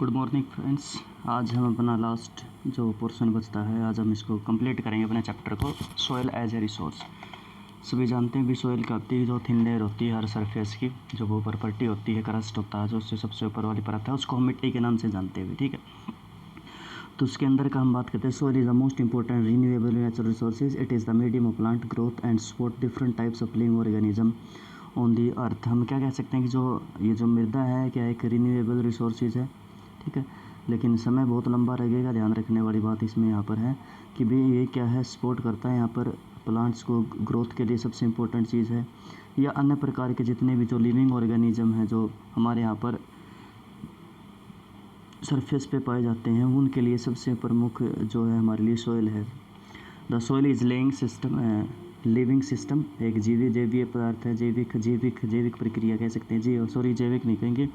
Good morning friends. आज हम अपना लास्ट जो पोर्शन बचता है आज हम इसको कंप्लीट करेंगे अपने चैप्टर को, सॉइल एज ए रिसोर्स। सभी जानते हैं भी सॉइल क्या होती है, जो थिन लेयर होती है हर सरफेस की, जो वो ऊपर पट्टी होती है, क्रस्ट होता है, जो उससे सबसे ऊपर वाली परत है, उसको हम मिट्टी के नाम से जानते हैं। ठीक है, तो उसके अंदर का हम बात करते हैं। Soil is the most important renewable natural resources. It is the medium of plant growth and support different types of living organism on the earth. हम क्या कह सकते हैं कि जो ये जो मृदा है क्या एक रिन्यूएबल रिसोर्सेज है। ठीक है, लेकिन समय बहुत लंबा लगेगा। ध्यान रखने वाली बात इसमें यहाँ पर है कि भाई ये क्या है, सपोर्ट करता है यहाँ पर प्लांट्स को ग्रोथ के लिए, सबसे इम्पोर्टेंट चीज़ है। या अन्य प्रकार के जितने भी जो लिविंग ऑर्गेनिज्म हैं जो हमारे यहाँ पर सरफेस पे पाए जाते हैं, उनके लिए सबसे प्रमुख जो है हमारे लिए सॉइल है। The soil is living system, एक जैवीय पदार्थ है, जैविक प्रक्रिया कह सकते हैं। जैविक नहीं कहेंगे,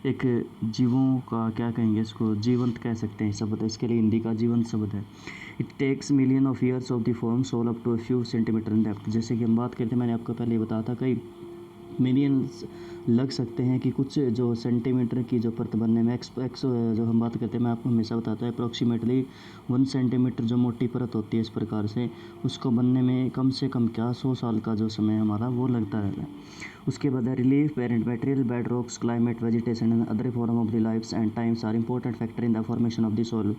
एक जीवों का क्या कहेंगे, इसको जीवंत कह सकते हैं शब्द, इसके लिए हिंदी का जीवंत शब्द है। It takes million of years of the form soil up to a few centimetre in depth. जैसे कि हम बात करते हैं, मैंने आपको पहले बताया था, कई मिलियंस लग सकते हैं कि कुछ जो सेंटीमीटर की जो परत बनने में जो हम बात करते हैं, मैं आपको हमेशा बताता हूँ अप्रॉक्सीमेटली 1 सेंटीमीटर जो मोटी परत होती है इस प्रकार से, उसको बनने में कम से कम क्या 100 साल का जो समय हमारा वो लगता रहता है। उसके बाद relief, parent material, bed rocks, climate, vegetation and other form of the lifes and times are important factor in the formation of the soil.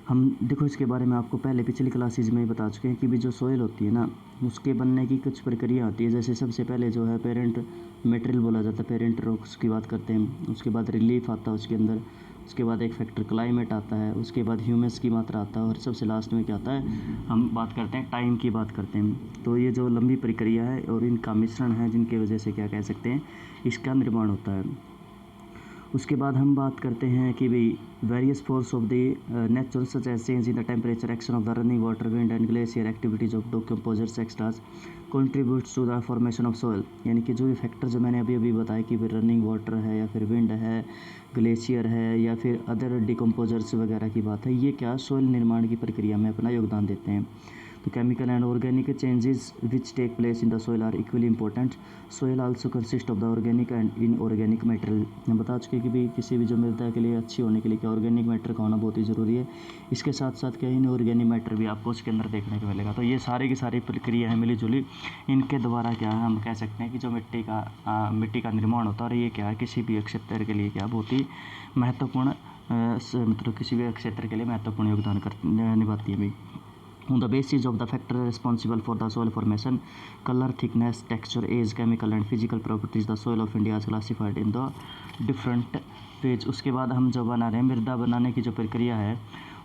हम देखो इसके बारे में आपको पहले पिछली क्लासेज में ही बता चुके हैं कि भी जो सॉइल होती है ना, उसके बनने की कुछ प्रक्रिया होती है। जैसे सबसे पहले जो है पेरेंट मटेरियल बोला जाता है, पेरेंट रॉक्स की बात करते हैं। उसके बाद रिलीफ आता है उसके अंदर, उसके बाद एक फैक्टर क्लाइमेट आता है, उसके बाद ह्यूमस की मात्रा आता है, और सबसे लास्ट में क्या आता है, हम बात करते हैं टाइम की बात करते हैं। तो ये जो लंबी प्रक्रिया है और इनका मिश्रण है, जिनके वजह से क्या कह सकते हैं, इसका निर्माण होता है। उसके बाद हम बात करते हैं कि भाई various force of the natural such as change in the temperature, action of the running water, wind and glacier, activities of decomposers extras contributes to the formation of soil. यानी कि जो ये फैक्टर जो मैंने अभी बताया कि फिर रनिंग वाटर है या फिर विंड है, ग्लेशियर है या फिर अदर डिकम्पोजर्स वगैरह की बात है, ये क्या सॉइल निर्माण की प्रक्रिया में अपना योगदान देते हैं। तो chemical and organic changes which take place in the soil are equally important. Soil also consists of the organic and inorganic material. हम बता चुके कि भी किसी भी जो मृदा के लिए अच्छी होने के लिए क्या ऑर्गेनिक मैटर का होना बहुत ही ज़रूरी है। इसके साथ साथ क्या इनऑर्गेनिक मैटर भी आपको उसके अंदर देखने को मिलेगा। तो ये सारी की सारी प्रक्रिया है मिली जुली, इनके द्वारा क्या है हम कह सकते हैं कि जो मिट्टी का निर्माण होता है, और ये क्या है किसी भी क्षेत्र के लिए क्या बहुत ही महत्वपूर्ण मतलब किसी भी क्षेत्र के लिए महत्वपूर्ण योगदान निभाती है भाई। On the basis of the factor responsible for the soil formation, color, thickness, texture, age, chemical and physical properties, the soil of India is classified in the different phase। उसके बाद हम जो बना रहे हैं, मृदा बनाने की जो प्रक्रिया है,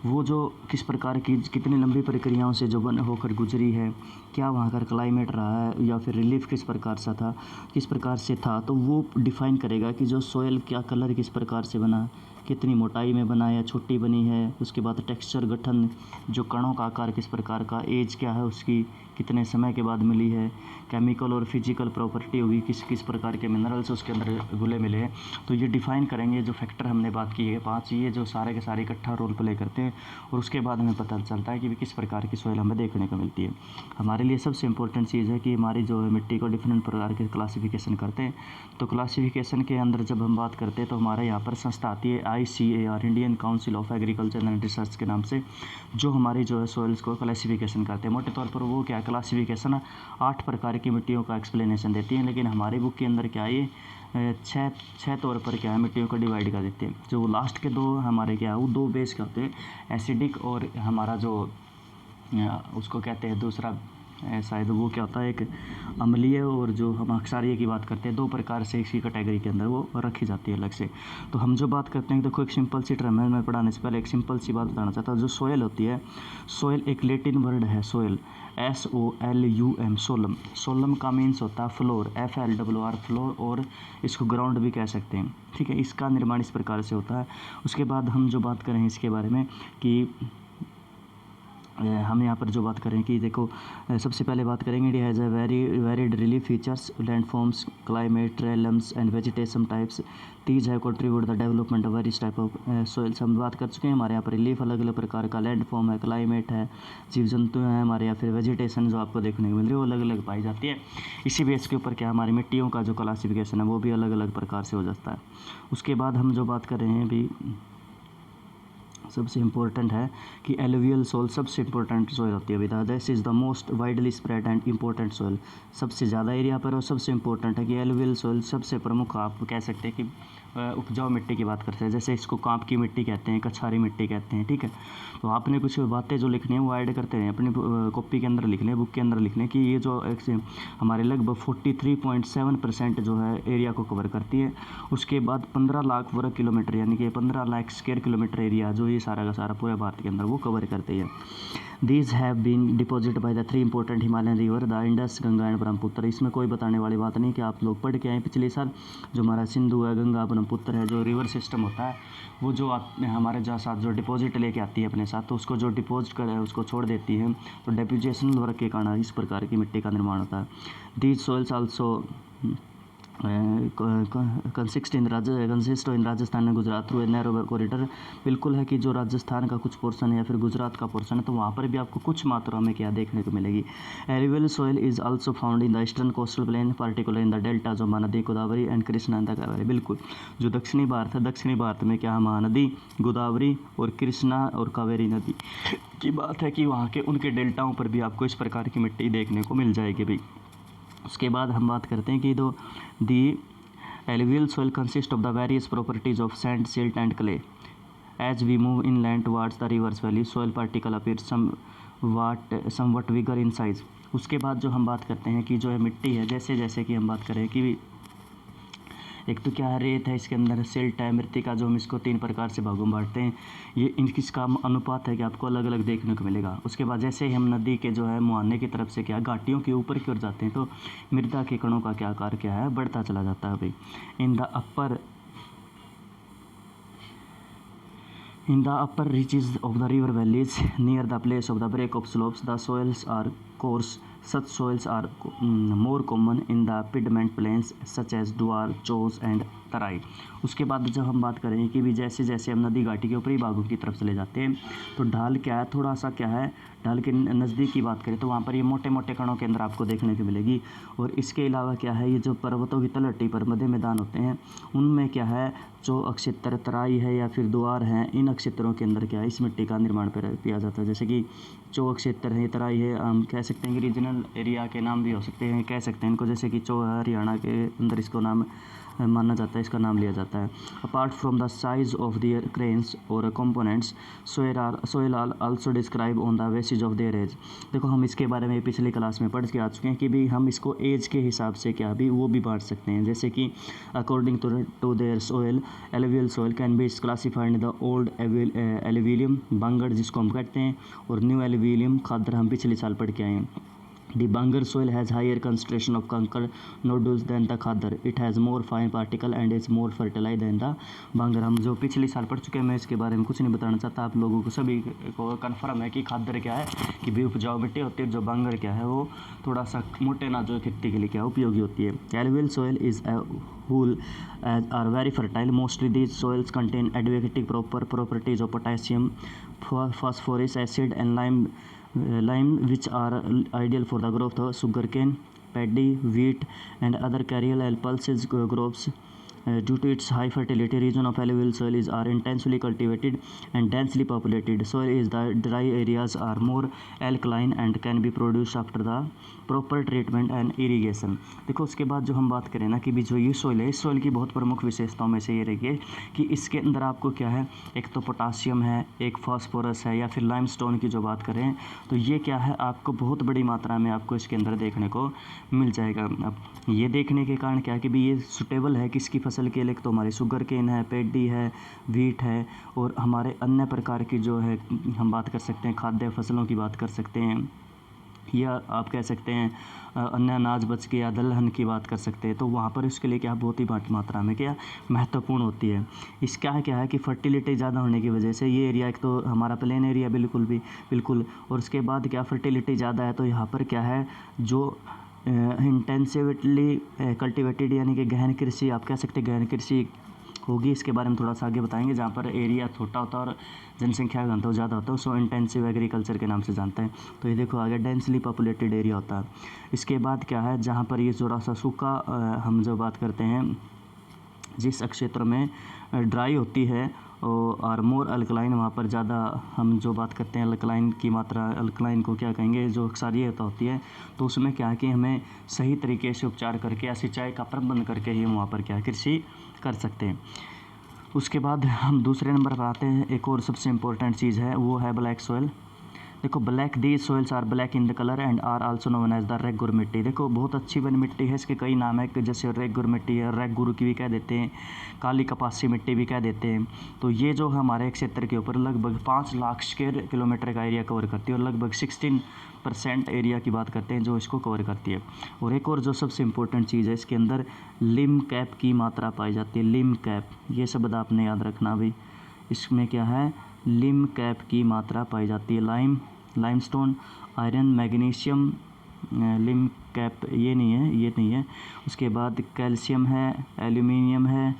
वो जो किस प्रकार की कितनी लंबी प्रक्रियाओं से जो होकर गुजरी है, क्या वहाँ का क्लाइमेट रहा है या फिर रिलीफ किस प्रकार सा था, किस प्रकार से था, तो वो डिफ़ाइन करेगा कि जो सॉइल क्या कलर किस प्रकार से बना, कितनी मोटाई में बना या छोटी बनी है। उसके बाद टेक्सचर, गठन, जो कणों का आकार किस प्रकार का, एज क्या है उसकी, कितने समय के बाद मिली है, केमिकल और फिजिकल प्रॉपर्टी होगी, किस किस प्रकार के मिनरल्स उसके अंदर घुले मिले हैं। तो ये डिफ़ाइन करेंगे जो फैक्टर हमने बात की है 5, ये जो सारे के सारे इकट्ठा रोल प्ले करते हैं, और उसके बाद हमें पता चलता है कि किस प्रकार की सॉइल हमें देखने को मिलती है। हमारे लिए सबसे इंपॉर्टेंट चीज़ है कि हमारी जो है मिट्टी को डिफरेंट प्रकार के क्लासिफिकेशन करते हैं। तो क्लासिफिकेशन के अंदर जब हम बात करते हैं तो हमारे यहाँ पर संस्था आती है ICAR, Indian council of agriculture and research के नाम से, जो हमारी जो है सॉइल्स को क्लासिफिकेशन करते हैं। मोटे तौर पर वो क्या क्लासिफिकेशन 8 प्रकार की मिट्टियों का एक्सप्लेनेशन देती है, लेकिन हमारी बुक के अंदर क्या है छः तौर पर क्या है मिट्टियों को डिवाइड कर देते हैं। जो लास्ट के 2 हमारे क्या है, वो 2 बेस क्या होते हैं, एसिडिक और हमारा जो उसको कहते हैं दूसरा शायद वो क्या होता है, एक अम्लीय, और जो हम क्षारीय की बात करते हैं, 2 प्रकार से इसकी कैटेगरी के अंदर वो रखी जाती है अलग से। तो हम जो बात करते हैं, देखो एक सिंपल सी टर्म है, मैं पढ़ाने से पहले एक सिंपल सी बात बताना चाहता हूँ। जो सॉइल होती है, सॉइल एक लैटिन वर्ड है, सॉइल SOLUM, सोलम। सोलम का मीन्स होता है फ्लोर, FLOR फ्लोर, और इसको ग्राउंड भी कह सकते हैं। ठीक है, इसका निर्माण इस प्रकार से होता है। उसके बाद हम जो बात करें इसके बारे में कि हम यहाँ पर जो बात करें कि देखो सबसे पहले बात करेंगे, it has a varied relief features, landforms, climate, realms and vegetation types, these have contribute the development of various type of soils. हम बात कर चुके हैं, हमारे यहाँ पर रिलीफ अलग अलग प्रकार का, लैंडफॉर्म है, क्लाइमेट है, जीव जंतु हैं हमारे, या फिर वेजिटेशन जो आपको देखने को मिल रही है वो अलग अलग पाई जाती है। इसी बेस के ऊपर क्या हमारी मिट्टियों का जो क्लासिफिकेशन है वो भी अलग अलग प्रकार से हो जाता है। उसके बाद हम जो बात कर रहे हैं अभी सबसे इम्पोर्टेंट है कि एलुवियल सोइल सबसे इम्पोर्टेंट सोइल होती है बेटा। This is the most widely spread and important soil. सबसे ज़्यादा एरिया पर और सबसे इम्पोर्टेंट है कि एलुवियल सोइल सबसे प्रमुख आप कह सकते हैं कि उपजाऊ मिट्टी की बात करते हैं। जैसे इसको कांप की मिट्टी कहते हैं, कछारी मिट्टी कहते हैं, ठीक है। तो आपने कुछ बातें जो लिखनी है वो ऐड करते हैं अपनी कॉपी के अंदर लिख लें, बुक के अंदर लिख लें कि ये जो हमारे लगभग 43.7% जो है एरिया को कवर करती है। उसके बाद 15 लाख वर्ग किलोमीटर यानी कि 15 लाख स्क्वायर किलोमीटर एरिया जो ये सारा का सारा पूरे भारत के अंदर वो कवर करती है। These have been deposited by the three important Himalayan river, the Indus, Ganga and Brahmaputra. इसमें कोई बताने वाली बात नहीं कि आप लोग पढ़ के आए पिछले साल। जो हमारा सिंधु है, गंगा, ब्रह्मपुत्र है, जो रिवर सिस्टम होता है वो जो हमारे जो साथ जो डिपॉजिट लेके आती है अपने साथ, तो उसको जो डिपॉजिट करे उसको छोड़ देती है, तो डेपोजिशन वर्क के कारण इस प्रकार की मिट्टी का निर्माण होता है। These soils also consist in Rajasthan and Gujarat through a narrow corridor. बिल्कुल है कि जो राजस्थान का कुछ पोर्शन है या फिर गुजरात का पोर्शन है तो वहाँ पर भी आपको कुछ मात्रा में क्या देखने को मिलेगी। Alluvial soil is also found in the eastern coastal plain, particular in the delta जो Mahanadi Godavari and Krishna and the Kaveri. बिल्कुल जो दक्षिणी भारत है, दक्षिणी भारत में क्या महानदी गोदावरी और कृष्णा और कावेरी नदी की बात है कि वहाँ के उनके डेल्टाओं पर भी आपको इस प्रकार की मिट्टी देखने को मिल जाएगी भाई। उसके बाद हम बात करते हैं कि the alluvial soil consist of the various properties of sand, silt and clay. As we move inland towards the river's valley soil particle appear somewhat bigger in size. उसके बाद जो हम बात करते हैं कि जो है मिट्टी है, जैसे जैसे कि हम बात करें कि एक तो क्या है रेत है, इसके अंदर सिल्ट है, मृतिका, जो हम इसको 3 प्रकार से भागों में बांटते हैं। ये इनका अनुपात है कि आपको अलग अलग देखने को मिलेगा। उसके बाद जैसे ही हम नदी के जो है मुहाने की तरफ से क्या घाटियों के ऊपर की ओर जाते हैं तो मृदा के कणों का क्या आकार क्या है बढ़ता चला जाता है भाई। In the upper reaches of the river valleys near the place of the break of slopes the soils are coarse. Such soils are more common in the pediment plains such as Dwar, Chos and तराई। उसके बाद जब हम बात करें कि भी जैसे जैसे हम नदी घाटी के ऊपरी भागों की तरफ चले जाते हैं तो ढाल क्या है, थोड़ा सा क्या है, ढाल के नज़दीक की बात करें तो वहाँ पर ये मोटे मोटे कणों के अंदर आपको देखने को मिलेगी। और इसके अलावा क्या है, ये जो पर्वतों की तलहटी पर मध्य मैदान होते हैं उनमें क्या है जो अक्षेत्र तराई है या फिर द्वार हैं, इन अक्षेत्रों के अंदर क्या है इस मिट्टी का निर्माण किया जाता है। जैसे कि चो अक्षेत्र है, तराई है, हम कह सकते हैं कि रीजनल एरिया के नाम भी हो सकते हैं, कह सकते हैं इनको। जैसे कि चो है हरियाणा के अंदर इसको नाम माना जाता है, इसका नाम लिया जाता है। Apart from the size of their grains और components soil are also describe on the basis of their age. देखो हम इसके बारे में पिछली क्लास में पढ़ के आ चुके हैं कि भी हम इसको एज के हिसाब से क्या भी वो भी बांट सकते हैं। जैसे कि according to their soil alluvial soil can be classified in the old alluvium Bangar जिसको हम कहते हैं, और न्यू एलुविलियम खादर हम पिछले साल पढ़ के आए हैं। The Bangar soil has higher concentration of conker nodules than the Khadar. It has more fine particle and is more fertile than the Bangar। हम जो पिछले साल पढ़ चुके हैं, मैं इसके बारे में कुछ नहीं बताना चाहता, आप लोगों को सभी को कन्फर्म है कि खादर क्या है कि भी उपजाऊ मिट्टी होती है, जो बांगर क्या है वो थोड़ा सा मोटे नाजो खेती के लिए क्या उपयोगी होती है। Alluvial soil is a whole are very fertile. Mostly these soils contain adequate proper properties of potassium, phosphorus, acid and lime which are ideal for the growth of sugarcane, paddy, wheat and other cereal pulses crops. Due to its high fertility, region of alluvial soil are intensely cultivated and densely populated. Soil is the dry areas are more alkaline and can be produced after the proper treatment and irrigation। देखो उसके बाद जो हम बात करें ना कि भी जो ये सोइल है, इस सोइल की बहुत प्रमुख विशेषताओं में से ये रही है कि इसके अंदर आपको क्या है, एक तो पोटासियम है, एक फास्फोरस है, या फिर लाइमस्टोन की जो बात करें तो ये क्या है आपको बहुत बड़ी मात्रा में आपको इसके अंदर देखने को मिल जाएगा। अब ये देखने के कारण क्या है कि भी ये सुटेबल है किसकी फसल के लिए, तो हमारी शुगर केन है, पैडी है, वीट है और हमारे अन्य प्रकार की जो है हम बात कर सकते हैं खाद्य फसलों की बात कर सकते हैं, या आप कह सकते हैं अन्य अनाज बच के या दलहन की बात कर सकते हैं। तो वहाँ पर इसके लिए क्या बहुत ही मात्रा में क्या महत्वपूर्ण होती है। इसका क्या है कि फर्टिलिटी ज़्यादा होने की वजह से ये एरिया, एक तो हमारा प्लेन एरिया बिल्कुल, और उसके बाद क्या फर्टिलिटी ज़्यादा है तो यहाँ पर क्या है जो इंटेंसिवली कल्टिवेटेड यानी कि गहन कृषि, आप कह सकते हैं गहन कृषि होगी। इसके बारे में थोड़ा सा आगे बताएंगे। जहाँ पर एरिया छोटा होता है और जनसंख्या का घनत्व ज़्यादा होता है उसको इंटेंसिव एग्रीकल्चर के नाम से जानते हैं। तो ये देखो आगे डेंसली पॉपुलेटेड एरिया होता है। इसके बाद क्या है जहाँ पर ये थोड़ा सा सूखा हम जो बात करते हैं जिस क्षेत्र में ड्राई होती है और मोर अल्कलाइन, वहाँ पर ज़्यादा हम जो बात करते हैं अल्कलाइन की मात्रा, अल्कलाइन को क्या कहेंगे, जो क्षारीयता होती है, तो उसमें क्या है कि हमें सही तरीके से उपचार करके या सिंचाई का प्रबंध करके ही हम वहाँ पर क्या है कृषि कर सकते हैं। उसके बाद हम दूसरे नंबर पर आते हैं। एक और सबसे इम्पोर्टेंट चीज़ है वो है ब्लैक सॉइल। देखो black, these soils are black in the colour and are also known as the regur मिट्टी। देखो बहुत अच्छी बनी मिट्टी है, इसके कई नाम है, जैसे रेगुर मिट्टी है, रेगुर की भी कह देते हैं, काली कपासी मिट्टी भी कह देते हैं। तो ये जो हमारे क्षेत्र के ऊपर लगभग 5 लाख स्क्वायर किलोमीटर का एरिया कवर करती है और लगभग 16% एरिया की बात करते हैं जो इसको कवर करती है। और एक और जो सबसे इम्पोर्टेंट चीज़ है, इसके अंदर लिम कैप की मात्रा पाई जाती है। लिम कैप, ये शब्द आपने याद रखना भी, इसमें क्या है, लिम कैप की मात्रा पाई जाती है। लाइमस्टोन, आयरन, मैग्नीशियम, लिम कैप ये नहीं है। उसके बाद कैल्शियम है, एल्यूमिनियम है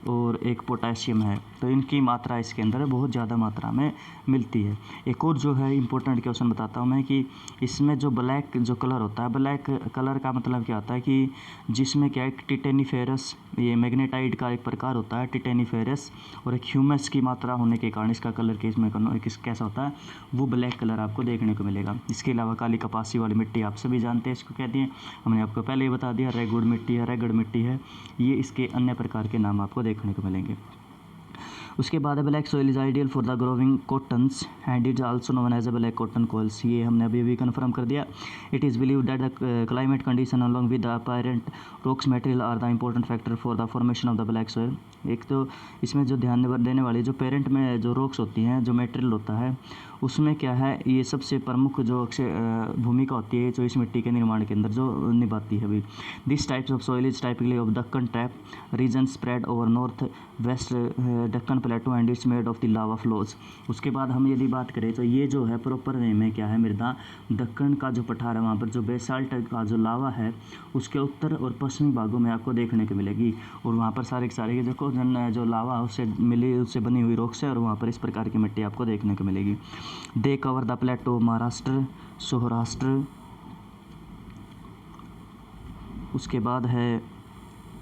और एक पोटेशियम है। तो इनकी मात्रा इसके अंदर बहुत ज़्यादा मात्रा में मिलती है। एक और जो है इम्पोर्टेंट क्वेश्चन बताता हूँ मैं कि इसमें जो ब्लैक जो कलर होता है, ब्लैक कलर का मतलब क्या होता है कि जिसमें क्या है टिटेनीफेरस, ये मैग्नेटाइट का एक प्रकार होता है टिटेनीफेरस, और एक ह्यूमस की मात्रा होने के कारण इसका कलर कैसा होता है, वो ब्लैक कलर आपको देखने को मिलेगा। इसके अलावा काली कपासी वाली मिट्टी आप सभी जानते हैं, इसको कहते हैं, हमने आपको पहले ही बता दिया, रेगुड़ मिट्टी है, रेगड़ मिट्टी है, ये इसके अन्य प्रकार के नाम आपको देखने को मिलेंगे। उसके बाद black soil is ideal for the growing cottons and it also known as a black cotton calls. ये हमने अभी कंफर्म कर दिया। It is believe that the climate condition along with the apparent rocks material are the important factor for the formation of the black soil. एक तो इसमें जो ध्यान देने वाली जो पेरेंट में जो रॉक्स होती हैं, जो मटेरियल होता है, उसमें क्या है, ये सबसे प्रमुख जो भूमिका होती है जो इस मिट्टी के निर्माण के अंदर जो निभाती है। अभी this types of soil is typically of Deccan trap region spread over north west Deccan plateau and it's made of the lava flows. उसके बाद हम यदि बात करें तो ये जो है प्रॉपर नेम है क्या है, मृदा दक्कन का जो पठार है, वहाँ पर जो बेसाल्ट का जो लावा है उसके उत्तर और पश्चिमी भागों में आपको देखने को मिलेगी। और वहाँ पर सारे के सारे देखो जो लावा उससे बनी हुई रॉक्स है, और वहाँ पर इस प्रकार की मिट्टी आपको देखने को मिलेगी। They cover the plateau Maharashtra, Saurashtra, उसके बाद है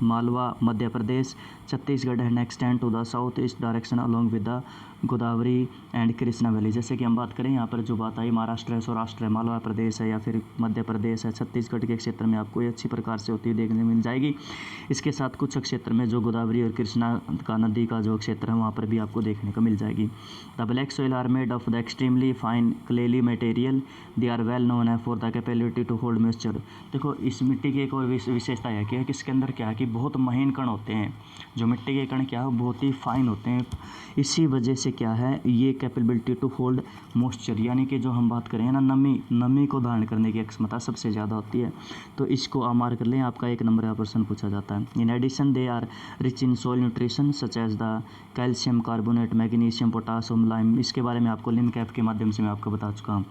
Malwa Madhya Pradesh, Chhattisgarh and extend to the south east direction along with the Godavari and Krishna valley. जैसे कि हम बात करें यहाँ पर जो बात आई, महाराष्ट्र है, सौराष्ट्र है, मालवा प्रदेश है, या फिर मध्य प्रदेश है, छत्तीसगढ़ के क्षेत्र में आपको ये अच्छी प्रकार से होती हुई देखने मिल जाएगी। इसके साथ कुछ क्षेत्र में जो गोदावरी और कृष्णा का नदी का जो क्षेत्र है वहाँ पर भी आपको देखने को मिल जाएगी। The black soil are made of the extremely fine clayey material, they are well known है for the capability to hold moisture. देखो इस मिट्टी की एक और विशेषता है कि इसके अंदर क्या है कि बहुत महीन कण होते हैं, जो मिट्टी के कण क्या है बहुत ही फाइन होते हैं। इसी वजह से क्या है, ये कैपेबिलिटी टू होल्ड मॉइस्चर, यानी कि जो हम बात करें ना, नमी को धारण करने की क्षमता सबसे ज़्यादा होती है। तो इसको आप मार्क कर लें, आपका 1 नंबर का प्रश्न पूछा जाता है। In addition they are rich in soil nutrition such as the calcium carbonate, magnesium, potassium, lime. इसके बारे में आपको लिम कैप के माध्यम से मैं आपको बता चुका हूँ।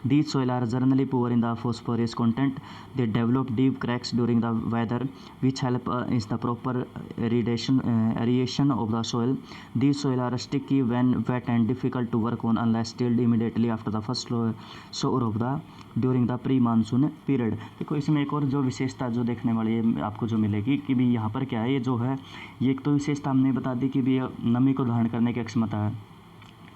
These soil are generally poor in the phosphorus content, they develop deep cracks during the weather which help is the proper aeration of the soil. These soil are sticky when wet and difficult to work on unless tilled immediately after the first shower of the during the pre-monsoon period। देखो इसमें एक और जो विशेषता जो देखने वाली है आपको जो मिलेगी कि भी यहाँ पर क्या है, ये जो है ये एक तो विशेषता हमने बता दी कि भी नमी को धारण करने की क्षमता है,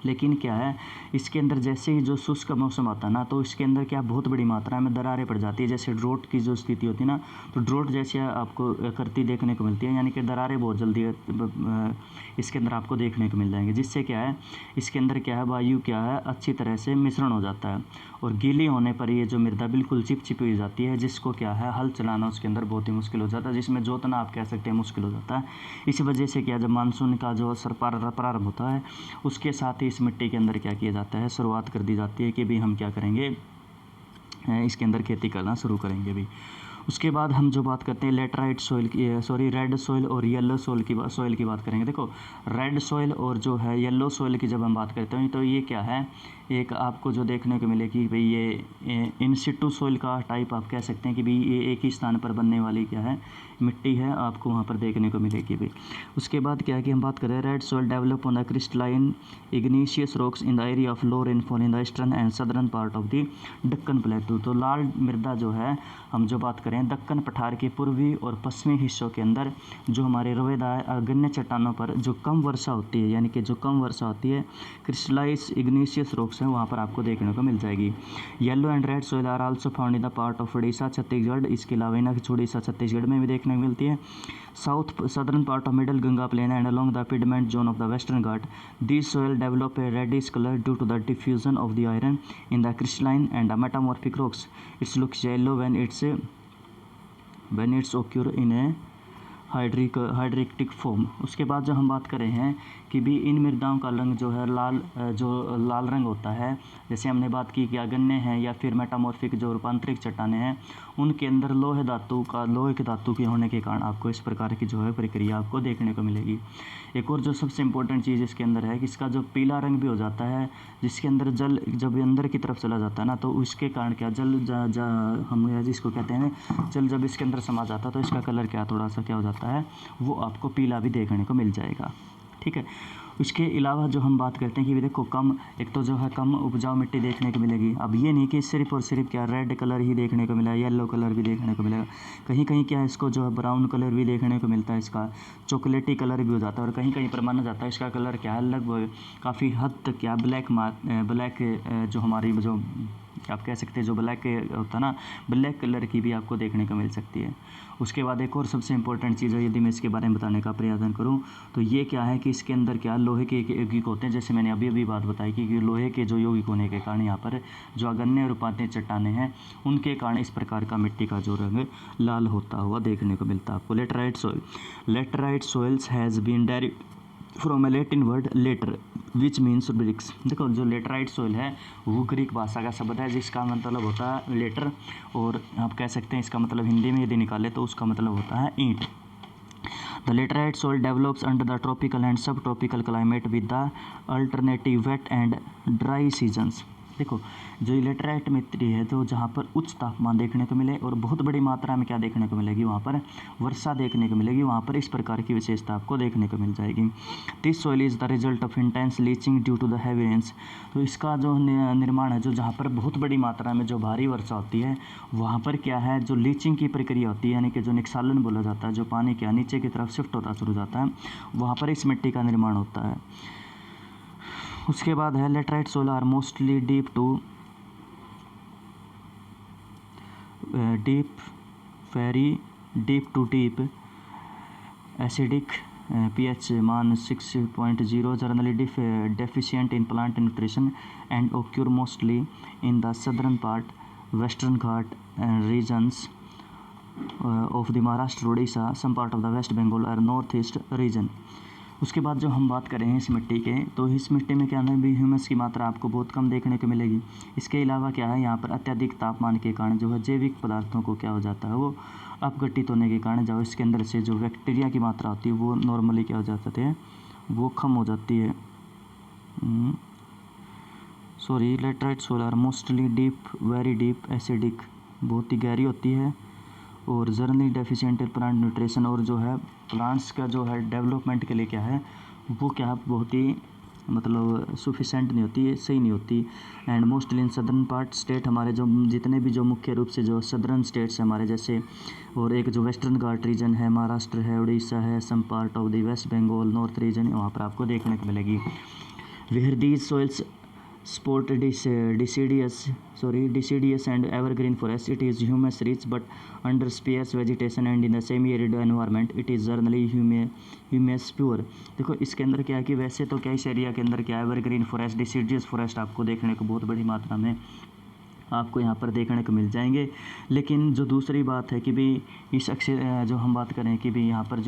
लेकिन क्या है इसके अंदर जैसे ही जो शुष्क मौसम आता है ना, तो इसके अंदर क्या बहुत बड़ी मात्रा में दरारें पड़ जाती है। जैसे ड्रोट की जो स्थिति होती है ना, तो ड्रोट जैसे आपको करती देखने को मिलती है, यानी कि दरारें बहुत जल्दी इसके अंदर आपको देखने को मिल जाएंगे। जिससे क्या है इसके अंदर क्या है वायु क्या है अच्छी तरह से मिश्रण हो जाता है, और गीली होने पर ये जो मृदा बिल्कुल चिपचिपी हो जाती है, जिसको क्या है हल चलाना उसके अंदर बहुत ही मुश्किल हो जाता है, जिसमें जोतना आप कह सकते हैं मुश्किल हो जाता है। इसी वजह से क्या जब मानसून का जो प्रारंभ होता है उसके साथ ही इस मिट्टी के अंदर क्या किया जाता है, शुरुआत कर दी जाती है कि भी हम क्या करेंगे, इसके अंदर खेती करना शुरू करेंगे भी। उसके बाद हम जो बात करते हैं लेटराइट सॉइल की, रेड सॉइल और येलो सॉइल की बात करेंगे। देखो रेड सॉइल और जो है येलो सॉइल की जब हम बात करते हैं तो ये क्या है, एक आपको जो देखने को मिलेगी भाई ये इन सिटू सॉइल का टाइप आप कह सकते हैं कि भाई ये एक ही स्थान पर बनने वाली क्या है मिट्टी है, आपको वहाँ पर देखने को मिलेगी भाई। उसके बाद क्या है कि हम बात करें red soil develop on the crystalline इग्नीशियस rocks in the area of low rainfall in the eastern and southern part of the Deccan प्लेटू। तो लाल मृदा जो है हम जो बात करें हैं दक्कन पठार के पूर्वी और पश्चिमी हिस्सों के अंदर जो हमारे रोएदार अग्न्य चट्टानों पर जो कम वर्षा होती है, यानी कि जो कम वर्षा होती है, क्रिस्टलाइज इग्नीशियस रॉक्स हैं, वहाँ पर आपको देखने को मिल जाएगी। Yellow and red soil are also found in the part of Orissa Chhattisgarh. इसके अलावा इनकी उड़ीसा छत्तीसगढ़ में भी देखने को मिलती है। South southern part of middle Ganga plain and along the piedmont zone of the western Ghat this soil develop a reddish colour due to the diffusion of the iron in the crystalline and metamorphic rocks. Its looks yellow when it's occur in a hydrated form. उसके बाद जो हम बात करें हैं कि भी इन मृदाओं का रंग जो है लाल रंग होता है। जैसे हमने बात की कि अग्न्य हैं या फिर मेटामॉर्फिक जो रूपांतरिक चट्टानें हैं, उनके अंदर लोहे के धातु के होने के कारण आपको इस प्रकार की जो है प्रक्रिया आपको देखने को मिलेगी। एक और जो सबसे इम्पोर्टेंट चीज़ इसके अंदर है कि इसका जो पीला रंग भी हो जाता है, जिसके अंदर जल जब अंदर की तरफ चला जाता है ना, तो उसके कारण क्या हम जिसको कहते हैं जल जब इसके अंदर समा जाता है तो इसका कलर क्या थोड़ा सा क्या हो जाता है, वो आपको पीला भी देखने को मिल जाएगा। ठीक है। उसके अलावा जो हम बात करते हैं कि देखो एक तो जो है कम उपजाऊ मिट्टी देखने को मिलेगी। अब ये नहीं कि सिर्फ और सिर्फ क्या रेड कलर ही देखने को मिला, येलो कलर भी देखने को मिलेगा, कहीं कहीं क्या है इसको जो है ब्राउन कलर भी देखने को मिलता है, इसका चॉकलेटी कलर भी हो जाता है, और कहीं कहीं पर माना जाता है इसका कलर क्या है लगभग काफ़ी हद तक क्या ब्लैक जो हमारी जो आप कह सकते हैं जो ब्लैक होता है ना, ब्लैक कलर की भी आपको देखने को मिल सकती है। उसके बाद एक और सबसे इम्पोर्टेंट चीज़ है, यदि मैं इसके बारे में बताने का प्रयत्न करूं तो ये क्या है कि इसके अंदर क्या लोहे के यौगिक होते हैं। जैसे मैंने अभी बात बताई कि लोहे के जो यौगिक होने के कारण यहाँ पर जो अग्न्य रूपांतरित चट्टानें हैं उनके कारण इस प्रकार का मिट्टी का जो रंग लाल होता हुआ देखने को मिलता है आपको। Laterite soils has been derived from a Latin word later which means bricks. देखो जो लेटराइट सोइल है वो ग्रीक भाषा का शब्द है जिसका मतलब होता है लेटर, और आप कह सकते हैं इसका मतलब हिंदी में यदि निकाले तो उसका मतलब होता है ईंट। The laterite soil develops under the tropical and subtropical climate with the alternative wet and dry seasons। देखो जो लेटराइट मिट्टी है तो जहाँ पर उच्च तापमान देखने को मिले और बहुत बड़ी मात्रा में क्या देखने को मिलेगी, वहाँ पर वर्षा देखने को मिलेगी, वहाँ पर इस प्रकार की विशेषता आपको देखने को मिल जाएगी। This soil is the result of intense leaching due to the heavy rains. तो इसका जो निर्माण है जो जहाँ पर बहुत बड़ी मात्रा में जो भारी वर्षा होती है वहाँ पर क्या है जो लीचिंग की प्रक्रिया होती है, यानी कि जो निक्षालन बोला जाता है, जो पानी क्या नीचे की तरफ शिफ्ट होता शुरू जाता है, वहाँ पर इस मिट्टी का निर्माण होता है। उसके बाद है laterite soil are mostly very deep to deep acidic pH मान 6.0 generally deficient in plant nutrition and occur mostly in the southern part, western Ghat regions of the Maharashtra, Odisha, some part of the West Bengal और northeast region। उसके बाद जो हम बात करें इस मिट्टी के, तो इस मिट्टी में क्या है भी ह्यूमस की मात्रा आपको बहुत कम देखने को मिलेगी। इसके अलावा क्या है यहाँ पर अत्यधिक तापमान के कारण जो है जैविक पदार्थों को क्या हो जाता है वो अपघटित होने के कारण जो इसके अंदर से जो बैक्टीरिया की मात्रा होती है वो नॉर्मली क्या हो जाती है, वो कम हो जाती है। Laterite soil are mostly very deep acidic, बहुत ही गहरी होती है, और जनरली डेफिशिएंट प्लांट न्यूट्रिशन, और जो है प्लांट्स का जो है डेवलपमेंट के लिए क्या है वो क्या बहुत ही मतलब सफिशेंट नहीं होती है, सही नहीं होती। And mostly in southern part state, हमारे जो जितने भी जो मुख्य रूप से जो सदर्न स्टेट्स हैं हमारे जैसे, और एक जो वेस्टर्न घाट रीजन है, महाराष्ट्र है, उड़ीसा है, some part of the West Bengal, north region, वहाँ पर आपको देखने को मिलेगी। Where these soils sport deciduous and evergreen forest, it is humus rich but under sparse vegetation and in the semi-arid environment it is generally humus pure। देखो इसके अंदर क्या है कि वैसे तो क्या इस एरिया के अंदर क्या एवरग्रीन फॉरेस्ट, डिसीडियस फॉरेस्ट आपको देखने को बहुत बड़ी मात्रा में आपको यहाँ पर देखने को मिल जाएंगे, लेकिन जो दूसरी बात है कि भी इस अक्सर जो हम बात करें कि भी यहाँ पर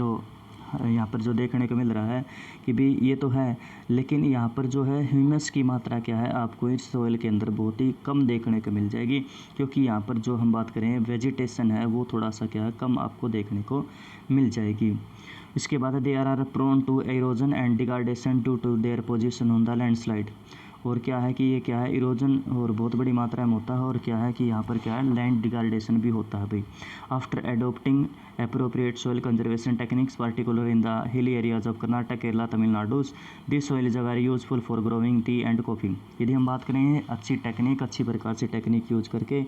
जो देखने को मिल रहा है कि भी ये तो है, लेकिन यहाँ पर जो है ह्यूमस की मात्रा क्या है आपको इस सोइल के अंदर बहुत ही कम देखने को मिल जाएगी, क्योंकि यहाँ पर जो हम बात करें वेजिटेशन है वो थोड़ा सा क्या है कम आपको देखने को मिल जाएगी। इसके बाद there are prone to erosion and degradation due to their position on the landslide. और क्या है कि ये क्या है इरोजन और बहुत बड़ी मात्रा में होता है, और क्या है कि यहाँ पर क्या है लैंड डिग्रेडेशन भी होता है भाई। After adopting appropriate soil conservation techniques particularly in the hilly areas of Karnataka, Kerala, Tamil Nadu, this soil is very useful for growing tea and coffee। यदि हम बात करें अच्छी टेक्निक, अच्छी प्रकार से टेक्निक यूज करके,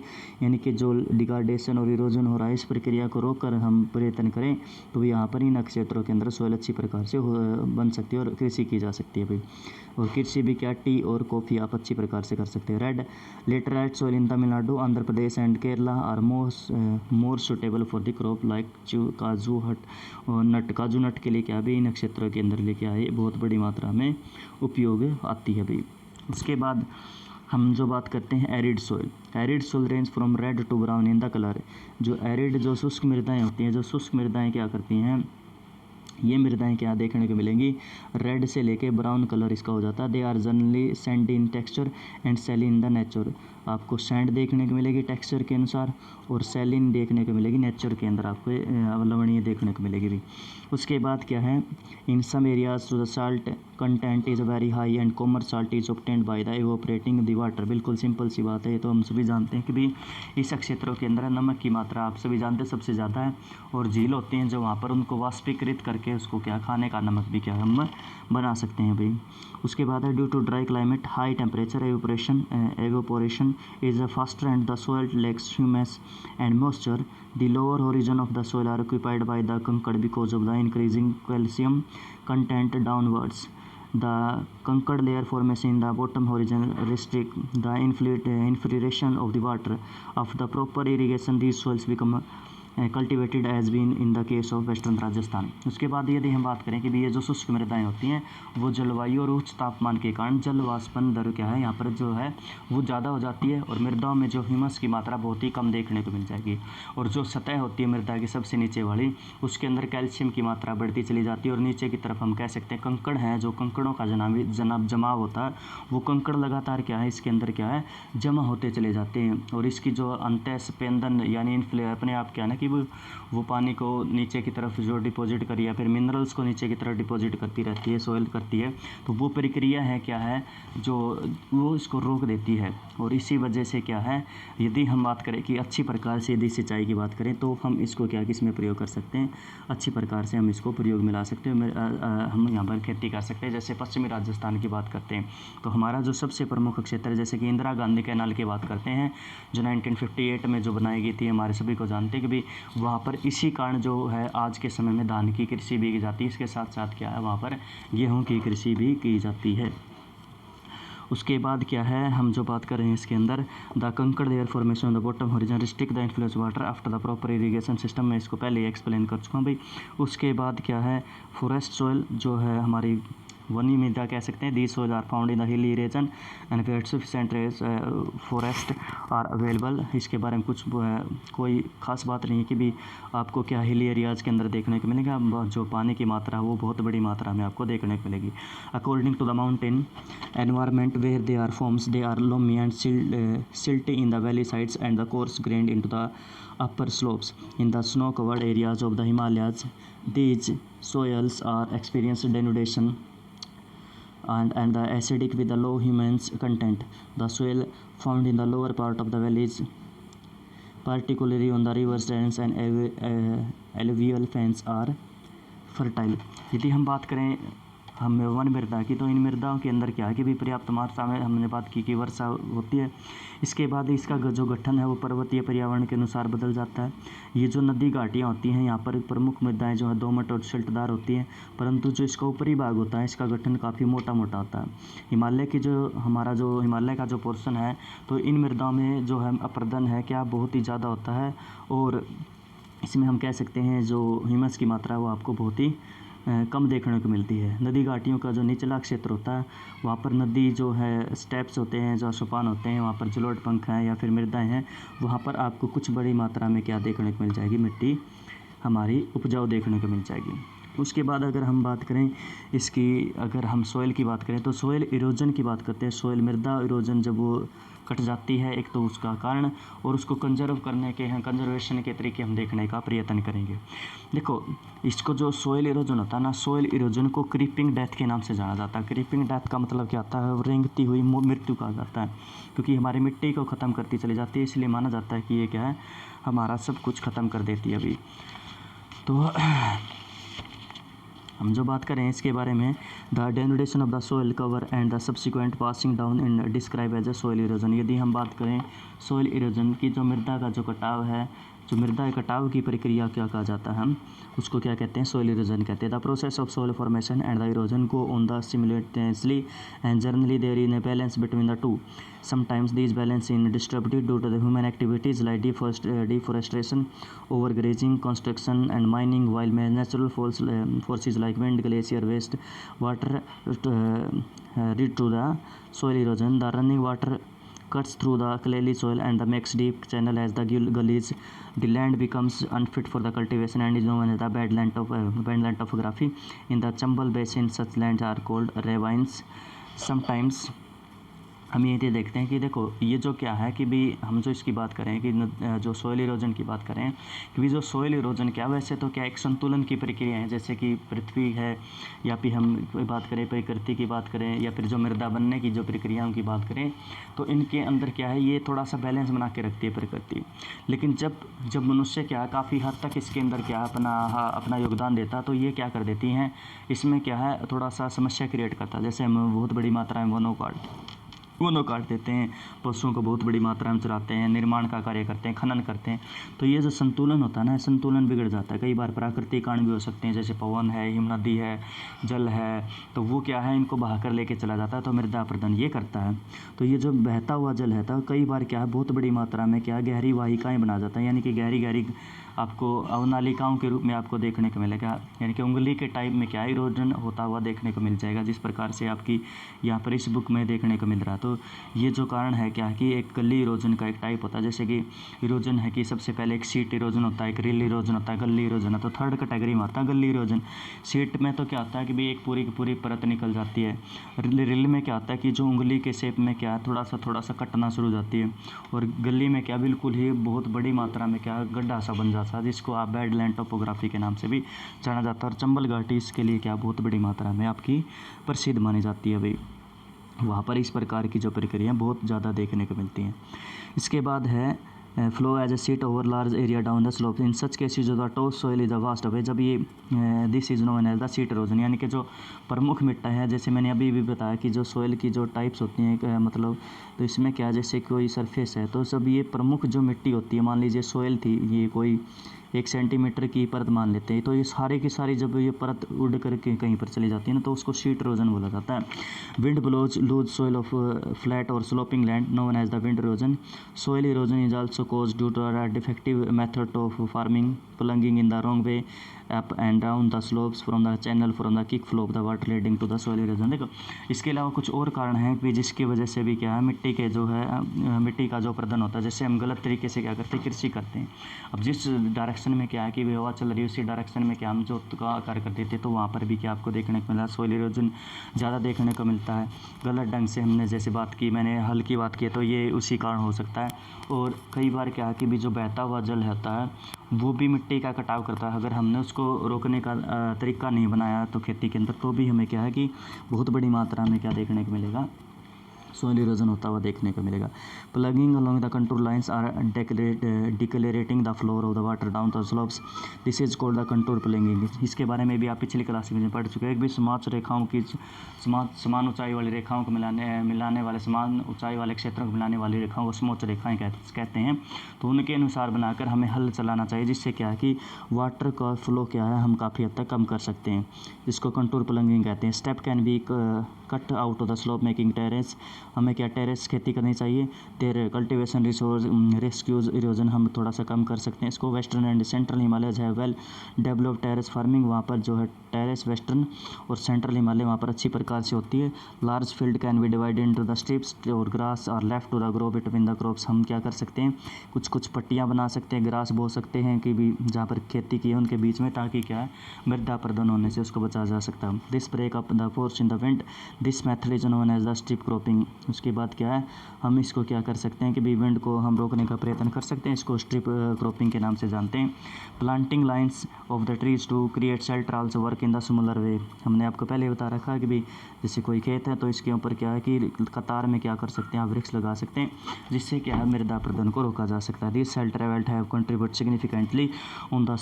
यानी कि जो डिग्रेडेशन और इरोजन हो रहा है इस प्रक्रिया को रोक कर हम प्रयत्न करें तो यहाँ पर इन क्षेत्रों के अंदर सोयल अच्छी प्रकार से बन सकती है और कृषि की जा सकती है भाई। और कृषि भी क्या टी और कॉफ़ी आप अच्छी प्रकार से कर सकते हैं। Red laterite soil in Tamil Nadu, Andhra Pradesh and Kerala are more suitable for the crop like काजू और नट। काजू नट के लिए क्या भी इन क्षेत्रों के अंदर लेके आए बहुत बड़ी मात्रा में उपयोग आती है भाई। उसके बाद हम जो बात करते हैं arid soil range from red to brown in the colour. जो एरिड जो शुष्क मृदाएँ होती हैं, जो शुष्क मृदाएँ क्या करती हैं, ये मृदाएँ क्या देखने को मिलेंगी, रेड से लेके ब्राउन कलर इसका हो जाता है। They are generally sand in texture and saline in the nature. आपको सैंड देखने को मिलेगी टेक्सचर के अनुसार, और सैलिन देखने को मिलेगी नेचर के अंदर, आपको लवणीय देखने को मिलेगी भी। उसके बाद क्या है, in some areas to the salt content is very high and common salt is obtained by the evaporating the water. बिल्कुल सिंपल सी बात है, ये तो हम सभी जानते हैं कि भी इस क्षेत्रों के अंदर नमक की मात्रा आप सभी जानते हैं सबसे ज़्यादा है, और झील होती हैं जो वहाँ पर उनको वाष्पीकृत करके उसको क्या खाने का नमक भी क्या हम बना सकते हैं भाई। उसके बाद है due to dry climate high temperature evaporation is a faster and the soil lacks humus and moisture. The lower horizon of the soil are occupied by the concord because of the increasing calcium content downwards. The concord layer formation in the bottom horizon restrict the infiltration of the water. After the proper irrigation, these soils become cultivated as been in the case of western Rajasthan. उसके बाद यदि हम बात करें कि भी ये जो शुष्क मृदाएँ होती हैं वो जलवायु और उच्च तापमान के कारण जल वाष्पन दर क्या है यहाँ पर जो है वो ज़्यादा हो जाती है, और मृदाओं में जो ह्यूमस की मात्रा बहुत ही कम देखने को मिल जाएगी। और जो सतह होती है मृदा की सबसे नीचे वाली, उसके अंदर कैल्शियम की मात्रा बढ़ती चली जाती है, और नीचे की तरफ हम कह सकते हैं कंकड़ हैं, जो कंकड़ों का जमाव होता है, वो कंकड़ लगातार क्या है इसके अंदर क्या है जमा होते चले जाते हैं, और इसकी जो अंतः स्पेंदन यानी अपने आप क्या है ना कि वो पानी को नीचे की तरफ जो डिपॉजिट करी या फिर मिनरल्स को नीचे की तरफ डिपॉजिट करती रहती है, सोइल करती है, तो वो प्रक्रिया है क्या है जो वो इसको रोक देती है। और इसी वजह से क्या है, यदि हम बात करें कि अच्छी प्रकार से यदि सिंचाई की बात करें तो हम इसको क्या किस में प्रयोग कर सकते हैं, अच्छी प्रकार से हम इसको प्रयोग में ला सकते हैं। हम यहाँ पर खेती कर सकते हैं। जैसे पश्चिमी राजस्थान की बात करते हैं तो हमारा जो सबसे प्रमुख क्षेत्र है, जैसे कि इंदिरा गांधी कैनाल की बात करते हैं जो 1958 में जो बनाई गई थी, हमारे सभी को जानते हैं कि भी वहाँ पर इसी कारण जो है आज के समय में धान की कृषि भी की जाती है, इसके साथ साथ क्या है वहाँ पर गेहूँ की कृषि भी की जाती है। उसके बाद क्या है, हम जो बात कर रहे हैं इसके अंदर द कंकड़ layer formation on the bottom horizon restrict the influence water after the proper irrigation system, मैं इसको पहले ही एक्सप्लेन कर चुका हूँ भाई। उसके बाद क्या है, फॉरेस्ट सॉइल जो है हमारी वनी मृदा कह सकते हैं। These soil are found in the hilly region and where sufficient forest are available. इसके बारे में कुछ कोई ख़ास बात नहीं है कि भी आपको क्या हिली एरियाज़ के अंदर देखने को मिलेगा, जो पानी की मात्रा है वो बहुत बड़ी मात्रा में आपको देखने को मिलेगी। According to the mountain environment where they are forms, they are loamy and silty in the valley sides and the coarse grained into the upper slopes. In the snow covered areas of the Himalayas, these soils are experienced denudation and the acidic with the low humus content. The soil found in the lower part of the valleys, particularly on the rivers, drains and alluvial fans are fertile. यदि हम बात करें हम one मृदा की, तो इन मृदाओं के अंदर क्या है कि भी पर्याप्त मात्रा में हमने बात की कि वर्षा होती है। इसके बाद इसका जो गठन है वो पर्वतीय पर्यावरण के अनुसार बदल जाता है। ये जो नदी घाटियाँ होती हैं यहाँ पर प्रमुख मृदाएँ जो है दोमट और सिल्टदार होती हैं, परंतु जो इसका ऊपरी भाग होता है इसका गठन काफ़ी मोटा मोटा होता है। हिमालय की जो हमारा जो हिमालय का जो पोर्शन है तो इन मृदाओं में जो है अपर्दन है क्या बहुत ही ज़्यादा होता है, और इसमें हम कह सकते हैं जो ह्यूमस की मात्रा वो आपको बहुत ही कम देखने को मिलती है। नदी घाटियों का जो निचला क्षेत्र होता है वहाँ पर नदी जो है स्टेप्स होते हैं, जो सोपान होते हैं, वहाँ पर जलोढ़ पंख हैं या फिर मृदाएँ हैं, वहाँ पर आपको कुछ बड़ी मात्रा में क्या देखने को मिल जाएगी, मिट्टी हमारी उपजाऊ देखने को मिल जाएगी। उसके बाद अगर हम बात करें इसकी, अगर हम सोइल की बात करें तो सोइल इरोजन की बात करते हैं। सोइल मृदा इरोजन जब वो कट जाती है, एक तो उसका कारण, और उसको कंजर्व करने के हैं कंजर्वेशन के तरीके हम देखने का प्रयत्न करेंगे। देखो इसको जो सोइल इरोजन होता है ना, सोइल इरोजन को क्रीपिंग डेथ के नाम से जाना जाता है। क्रीपिंग डेथ का मतलब क्या होता है, रेंगती हुई मृत्यु कहा जाता है, क्योंकि हमारी मिट्टी को ख़त्म करती चली जाती है, इसलिए माना जाता है कि ये क्या है, हमारा सब कुछ ख़त्म कर देती है। अभी तो हम जो बात करें इसके बारे में, the denudation of the soil cover and the subsequent passing down in describe as a soil erosion. यदि हम बात करें सोइल इरोजन की, जो मृदा का जो कटाव है, जो मृदा के कटाव की प्रक्रिया क्या कहा जाता है, हम उसको क्या कहते हैं, सोइल इरोजन कहते हैं। The process of soil formation and the erosion go on the simultaneously and generally there is a balance between the two. Sometimes these balance is disturbed due to the human activities like deforestation, overgrazing, construction and mining, while natural forces like wind, glacier, waste water lead to the soil erosion. The running water cuts through the clayey soil and makes deep channel as the gullies. The land becomes unfit for the cultivation and is known as the badland topography. In the Chambal Basin, such lands are called ravines. Sometimes हम ये देखते हैं कि देखो ये जो क्या है कि भी हम जो इसकी बात करें कि जो सोइल इरोजन की बात करें कि भी जो सोइल इरोजन क्या, वैसे तो क्या एक संतुलन की प्रक्रिया है, जैसे कि पृथ्वी है, या फिर हम बात करें प्रकृति की बात करें, या फिर जो मृदा बनने की जो प्रक्रियाओं की बात करें, तो इनके अंदर क्या है, ये थोड़ा सा बैलेंस बना के रखती है प्रकृति। लेकिन जब मनुष्य क्या काफ़ी हद तक इसके अंदर क्या अपना योगदान देता, तो ये क्या कर देती हैं, इसमें क्या है थोड़ा सा समस्या क्रिएट करता है। जैसे हम बहुत बड़ी मात्रा में वनों काट देते हैं, पशुओं को बहुत बड़ी मात्रा में चराते हैं, निर्माण का कार्य करते हैं, खनन करते हैं, तो ये जो संतुलन होता है ना, संतुलन बिगड़ जाता है। कई बार प्राकृतिक कारण भी हो सकते हैं, जैसे पवन है, हिम नदी है, जल है, तो वो क्या है इनको बहा कर लेके चला जाता है, तो मृदा अपरदन ये करता है। तो ये जो बहता हुआ जल है, तो कई बार क्या है बहुत बड़ी मात्रा में क्या गहरी वाहिकाएँ बना जाता है, यानी कि गहरी आपको अवनालिकाओं के रूप में आपको देखने को मिलेगा, यानी कि उंगली के टाइप में क्या इरोजन होता हुआ देखने को मिल जाएगा, जिस प्रकार से आपकी यहाँ पर इस बुक में देखने को मिल रहा है। तो ये जो कारण है क्या कि एक गली इरोजन का एक टाइप होता है, जैसे कि इरोजन है कि सबसे पहले एक सीट इरोजन होता है, एक रिल इरोजन होता है, गली इरोजन है, तो थर्ड कैटेगरी में आता है गली इरोजन। सीट में तो क्या होता है कि भाई एक पूरी की पूरी परत निकल जाती है। रिल में क्या होता है कि जो उंगली के शेप में क्या है थोड़ा सा कटना शुरू हो जाती है, और गली में क्या बिल्कुल ही बहुत बड़ी मात्रा में क्या गड्ढा सा बन जाता है, जिसको आप बैडलैंड टोपोग्राफी के नाम से भी जाना जाता है। और चंबल घाटी इसके लिए क्या बहुत बड़ी मात्रा में आपकी प्रसिद्ध मानी जाती है भाई, वहाँ पर इस प्रकार की जो प्रक्रिया बहुत ज़्यादा देखने को मिलती हैं। इसके बाद है flow as a sheet over large area down the slope. In such cases जो the top soil is the washed away, जब ये this is known as the sheet erosion, यानी कि जो प्रमुख मिट्टी है, जैसे मैंने अभी भी बताया कि जो सोइल की जो टाइप्स होती हैं मतलब, तो इसमें क्या जैसे कोई सरफेस है, तो सब ये प्रमुख जो मिट्टी होती है, मान लीजिए सोइल थी, ये कोई 1 सेंटीमीटर की परत मान लेते हैं, तो ये सारे की सारी जब ये परत उड़ करके कहीं पर चली जाती है ना, तो उसको शीट इरोजन बोला जाता है। Wind blows loose soil off flat और sloping land known as the wind erosion. Soil erosion is also caused due to a defective method of farming, ploughing in the wrong way up and down the slopes from the channel from the quick flow of the water leading to the soil erosion. देखो इसके अलावा कुछ और कारण हैं कि जिसकी वजह से भी क्या है मिट्टी के जो है मिट्टी का जो प्रदन होता है, जैसे हम गलत तरीके से क्या करते हैं, कृषि करते हैं। अब जिस डायरेक्शन में क्या है कि हवा चल रही है, उसी डायरेक्शन में क्या हम जो कार्य कर देते, तो वहाँ पर भी क्या आपको देखने को मिला सोइल इरोजन ज़्यादा देखने को मिलता है। गलत ढंग से हमने जैसे बात की, मैंने हल की बात की, तो ये उसी कारण हो सकता है। और कई बार क्या है कि भी जो बहता हुआ जल होता है वो भी मिट्टी का कटाव करता है। अगर हमने उसको रोकने का तरीका नहीं बनाया तो खेती के अंदर, तो भी हमें क्या है कि बहुत बड़ी मात्रा में क्या देखने को मिलेगा, सोइल इरोजन होता हुआ देखने को मिलेगा। Ploughing along the contour lines are decelerating the flow of the water down the slopes, this is called the contour ploughing. इसके बारे में भी आप पिछली क्लास में पढ़ चुके हैं। एक भी समान ऊंचाई वाली रेखाओं को मिलाने वाले समान ऊंचाई वाले क्षेत्रों को मिलाने वाली रेखाओं को समोच्च रेखाएं कहते हैं। तो उनके अनुसार बनाकर हमें हल चलाना चाहिए, जिससे क्या है कि वाटर का फ्लो क्या है हम काफ़ी हद तक कम कर सकते हैं, जिसको कंटूर प्लगिंग कहते हैं। Step can be cut out of the slope making terrace, हमें क्या टेरेस खेती करनी चाहिए। देर कल्टीवेशन रिसोर्स रेस्क्यूज इरोजन, हम थोड़ा सा कम कर सकते हैं इसको। वेस्टर्न एंड सेंट्रल हिमालयज है वेल डेवलप्ड टेरेस फार्मिंग, वहाँ पर जो है टेरेस वेस्टर्न और सेंट्रल हिमालय वहाँ पर अच्छी प्रकार से होती है। Large field can be divided into the strips और ग्रास और left to the grow between the crops, हम क्या कर सकते हैं कुछ पट्टियाँ बना सकते हैं, ग्रास बो सकते हैं कि भी जहाँ पर खेती की है उनके बीच में, ताकि क्या है मृदा प्रदन होने से उसको बचाया जा सकता है। This break up the force in the wind, this method is known as the strip cropping. उसके बाद क्या है, हम इसको क्या कर सकते हैं कि भी विंड को हम रोकने का प्रयत्न कर सकते हैं, इसको स्ट्रिप क्रॉपिंग के नाम से जानते हैं। Planting lines of the trees to create shelter also work in the similar way. हमने आपको पहले बता रखा कि भी जैसे कोई खेत है तो इसके ऊपर क्या है कि कतार में क्या कर सकते हैं, आप वृक्ष लगा सकते हैं, जिससे क्या है मृदा प्रदूषण को रोका जा सकता है। This shelter belt have contribute significantly on the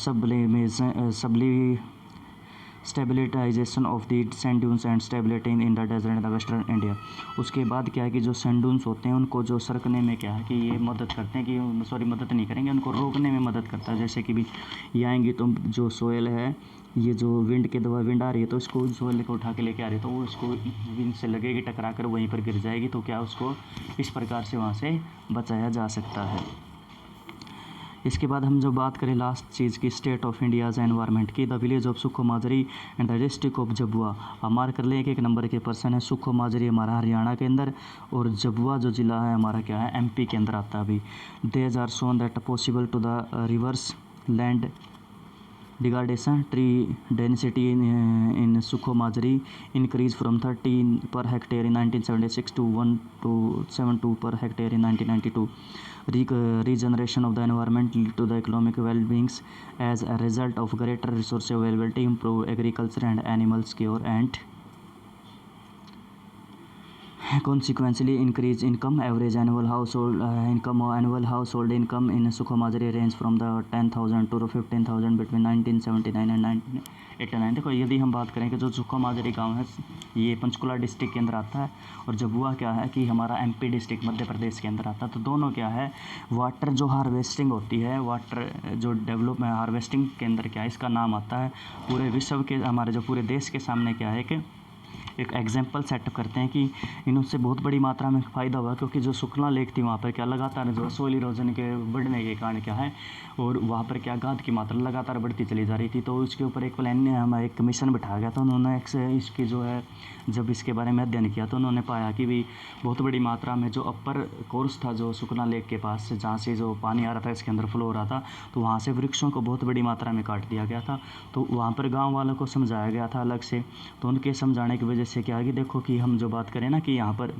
stabilization of the sand dunes and stability in the desert in the western India. उसके बाद क्या है कि जो सैंड ड्यून्स होते हैं उनको जो सरकने में क्या है कि ये मदद करते हैं कि मदद नहीं करेंगे, उनको रोकने में मदद करता है। जैसे कि भी ये आएंगी तो जो सोयल है, ये जो विंड के दवा विंड आ रही है तो इसको सोयल को उठा के लेके आ रही है तो वो उसको विंड से लगेगी, टकरा कर वहीं पर गिर जाएगी, तो क्या उसको इस प्रकार से वहाँ से बचाया जा सकता है। इसके बाद हम जो बात करें लास्ट चीज़ की, स्टेट ऑफ इंडियाज़ एनवायरनमेंट की, द विलेज ऑफ सुखो माजरी एंड द डिस्ट्रिक्ट ऑफ जबुआ। हमारा कर ले एक नंबर के पर्सन है। सुखो माजरी हमारा हरियाणा के अंदर और जबुआ जो ज़िला है हमारा क्या है एमपी के अंदर आता है। अभी these are shown that possible to the reverse land degradation tree density in Sukho Majri increased from 13 per hectare in 1976 to 1.72 per hectare in 1992. Regeneration of the environment lead to the economic well-being as a result of greater resource availability, improved agriculture and animals care, and consequently increase income. Average annual household income in Sukho Majri range from the 10,000 to 15,000 between 1979 and 1989। देखो यदि हम बात करें कि जो सुखो माजरी गांव है ये पंचकुला डिस्ट्रिक्ट के अंदर आता है और जबुआ क्या है कि हमारा एमपी डिस्ट्रिक्ट मध्य प्रदेश के अंदर आता है, तो दोनों क्या है वाटर जो हार्वेस्टिंग होती है, वाटर जो डेवलपमेंट हार्वेस्टिंग के अंदर क्या है इसका नाम आता है। पूरे विश्व के हमारे जो पूरे देश के सामने क्या है कि एक एग्जाम्पल सेटअप करते हैं कि इनसे बहुत बड़ी मात्रा में फ़ायदा हुआ, क्योंकि जो सुखना लेक थी वहाँ पर क्या लगातार जो सोइल इरोजन के बढ़ने के कारण क्या है और वहाँ पर क्या गाद की मात्रा लगातार बढ़ती चली जा रही थी। तो उसके ऊपर एक प्लान हमारा एक कमीशन बिठाया गया था, उन्होंने इसकी जो है जब इसके बारे में अध्ययन किया तो उन्होंने पाया कि भी बहुत बड़ी मात्रा में जो अपर कोर्स था जो सुखना लेक के पास से जहाँ से जो पानी आ रहा था इसके अंदर फ्लो हो रहा था, तो वहाँ से वृक्षों को बहुत बड़ी मात्रा में काट दिया गया था। तो वहाँ पर गाँव वालों को समझाया गया था अलग से, तो उनके समझाने की वजह से क्या है कि देखो कि हम जो बात करें ना कि यहाँ पर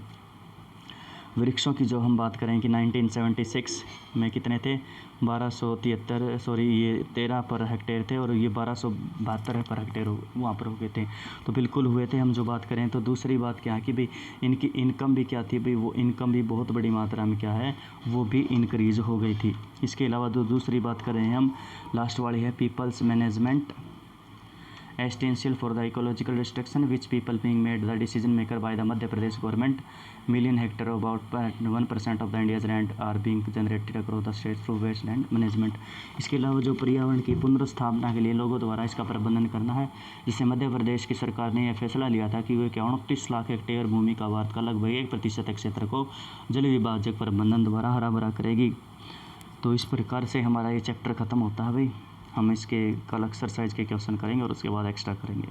वृक्षों की जो हम बात करें कि 1976 में कितने थे 13 पर हेक्टेयर थे और ये 1272 पर हेक्टेयर वहाँ पर हो गए थे, तो बिल्कुल हुए थे। हम जो बात करें तो दूसरी बात क्या है कि भाई इनकी इनकम भी क्या थी, भाई वो इनकम भी बहुत बड़ी मात्रा में क्या है वो भी इंक्रीज़ हो गई थी। इसके अलावा जो दूसरी बात करें हम लास्ट वाली है peoples management essential for the ecological destruction which people being made the decision maker by the Madhya Pradesh government. Million hectare about 1% of the India's land are being generated across the state through waste land management। इसके अलावा जो पर्यावरण की पुनर्स्थापना के लिए लोगों द्वारा इसका प्रबंधन करना है, जिससे मध्य प्रदेश की सरकार ने यह फैसला लिया था कि वे 29 लाख हेक्टेयर भूमि का भारत का लगभग 1% क्षेत्र को जल विभाजक प्रबंधन द्वारा हरा भरा करेगी। तो इस प्रकार से हमारा ये चैप्टर ख़त्म होता है भाई। हम इसके कल एक्सरसाइज के क्वेश्चन करेंगे और उसके बाद एक्स्ट्रा करेंगे।